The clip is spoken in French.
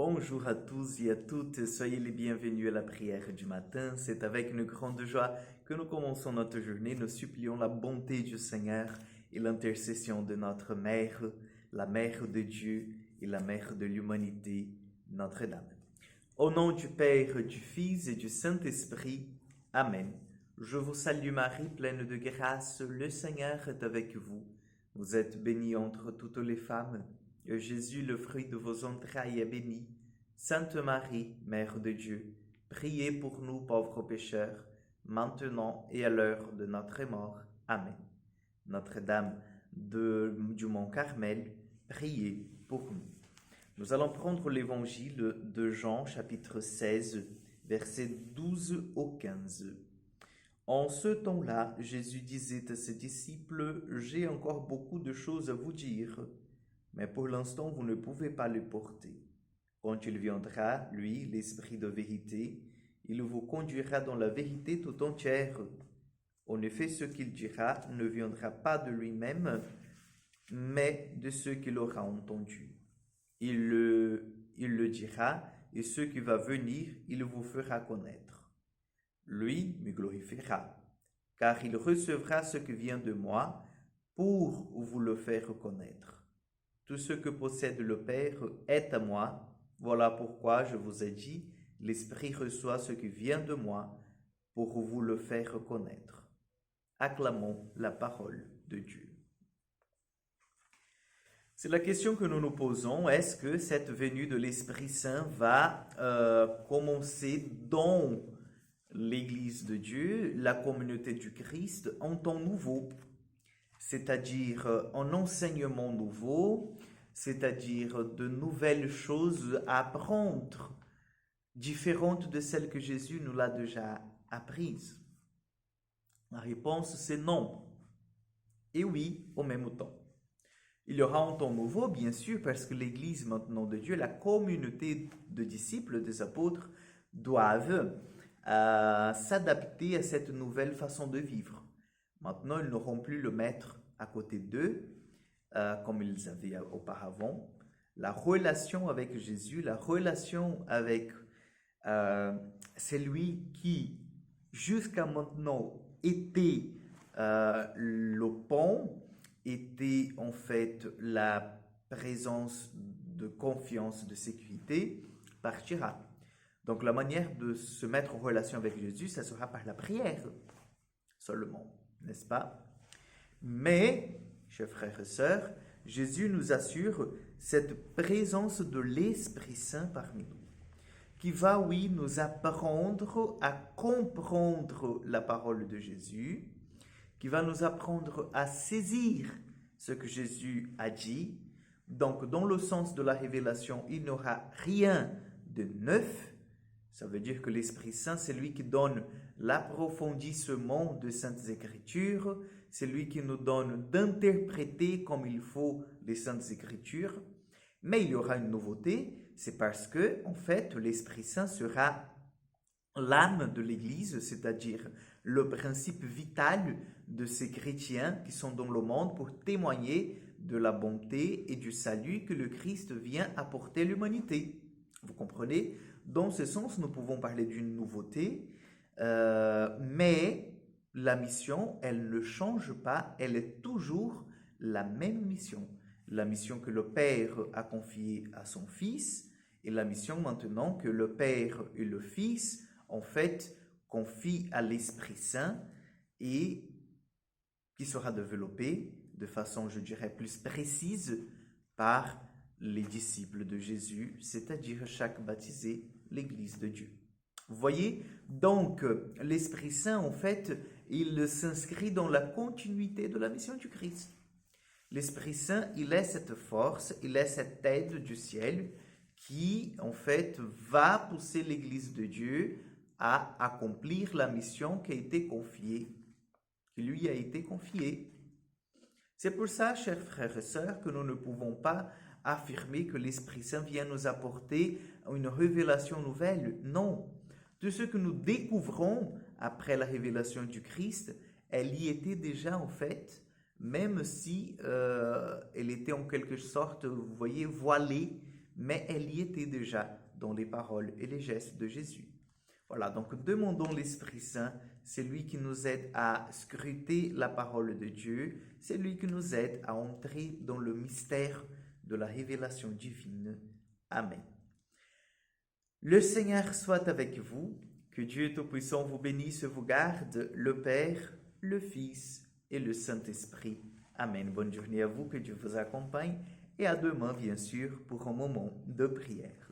Bonjour à tous et à toutes, soyez les bienvenus à la prière du matin. C'est avec une grande joie que nous commençons notre journée. Nous supplions la bonté du Seigneur et l'intercession de notre Mère, la Mère de Dieu et la Mère de l'humanité, Notre-Dame. Au nom du Père, du Fils et du Saint-Esprit, Amen. Je vous salue Marie, pleine de grâce, le Seigneur est avec vous. Vous êtes bénie entre toutes les femmes, et Jésus, le fruit de vos entrailles, est béni. Sainte Marie, Mère de Dieu, priez pour nous pauvres pécheurs, maintenant et à l'heure de notre mort. Amen. Notre-Dame du Mont Carmel, priez pour nous. Nous allons prendre l'évangile de Jean, chapitre 16, versets 12 au 15. En ce temps-là, Jésus disait à ses disciples, « J'ai encore beaucoup de choses à vous dire, mais pour l'instant, vous ne pouvez pas les porter. Quand il viendra, lui, l'Esprit de vérité, il vous conduira dans la vérité tout entière. En effet, ce qu'il dira ne viendra pas de lui-même, mais de ce qu'il aura entendu. Il le dira, et ce qui va venir, il vous fera connaître. Lui me glorifiera, car il recevra ce qui vient de moi pour vous le faire connaître. Tout ce que possède le Père est à moi. Voilà pourquoi je vous ai dit, l'Esprit reçoit ce qui vient de moi pour vous le faire connaître. Acclamons la parole de Dieu. C'est la question que nous nous posons. Est-ce que cette venue de l'Esprit Saint va commencer dans l'Église de Dieu, la communauté du Christ, en temps nouveau, c'est-à-dire un enseignement nouveau, c'est-à-dire de nouvelles choses à apprendre, différentes de celles que Jésus nous l'a déjà apprises? La réponse, c'est non. Et oui, au même temps. Il y aura un temps nouveau, bien sûr, parce que l'Église maintenant de Dieu, la communauté de disciples, des apôtres, doivent s'adapter à cette nouvelle façon de vivre. Maintenant, ils n'auront plus le maître à côté d'eux, comme ils avaient auparavant. La relation avec Jésus, la relation avec celui qui, jusqu'à maintenant, était le pont, était en fait la présence de confiance, de sécurité, partira. Donc la manière de se mettre en relation avec Jésus, ça sera par la prière seulement, n'est-ce pas? Mais, chers frères et sœurs, Jésus nous assure cette présence de l'Esprit Saint parmi nous, qui va, oui, nous apprendre à comprendre la parole de Jésus, qui va nous apprendre à saisir ce que Jésus a dit. Donc, dans le sens de la révélation, il n'y aura rien de neuf. Ça veut dire que l'Esprit Saint, c'est lui qui donne l'approfondissement de Saintes Écritures, c'est lui qui nous donne d'interpréter comme il faut les Saintes Écritures. Mais il y aura une nouveauté, c'est parce que, en fait, l'Esprit Saint sera l'âme de l'Église, c'est-à-dire le principe vital de ces chrétiens qui sont dans le monde pour témoigner de la bonté et du salut que le Christ vient apporter à l'humanité. Vous comprenez? Dans ce sens, nous pouvons parler d'une nouveauté, mais la mission, elle ne change pas, elle est toujours la même mission. La mission que le Père a confiée à son Fils et la mission maintenant que le Père et le Fils, en fait, confient à l'Esprit Saint et qui sera développée de façon, je dirais, plus précise par les disciples de Jésus, c'est-à-dire chaque baptisé, l'Église de Dieu. Vous voyez, donc l'Esprit Saint, en fait, il s'inscrit dans la continuité de la mission du Christ. L'Esprit Saint, il est cette force, il est cette aide du ciel qui, en fait, va pousser l'Église de Dieu à accomplir la mission qui a été confiée, qui lui a été confiée. C'est pour ça, chers frères et sœurs, que nous ne pouvons pas affirmer que l'Esprit Saint vient nous apporter une révélation nouvelle. Non. Tout ce que nous découvrons après la révélation du Christ, elle y était déjà en fait, même si elle était en quelque sorte, vous voyez, voilée, mais elle y était déjà dans les paroles et les gestes de Jésus. Voilà, donc demandons l'Esprit Saint, c'est lui qui nous aide à scruter la parole de Dieu, c'est lui qui nous aide à entrer dans le mystère de la révélation divine. Amen. Le Seigneur soit avec vous, que Dieu Tout-Puissant vous bénisse et vous garde, le Père, le Fils et le Saint-Esprit. Amen. Bonne journée à vous, que Dieu vous accompagne et à demain, bien sûr, pour un moment de prière.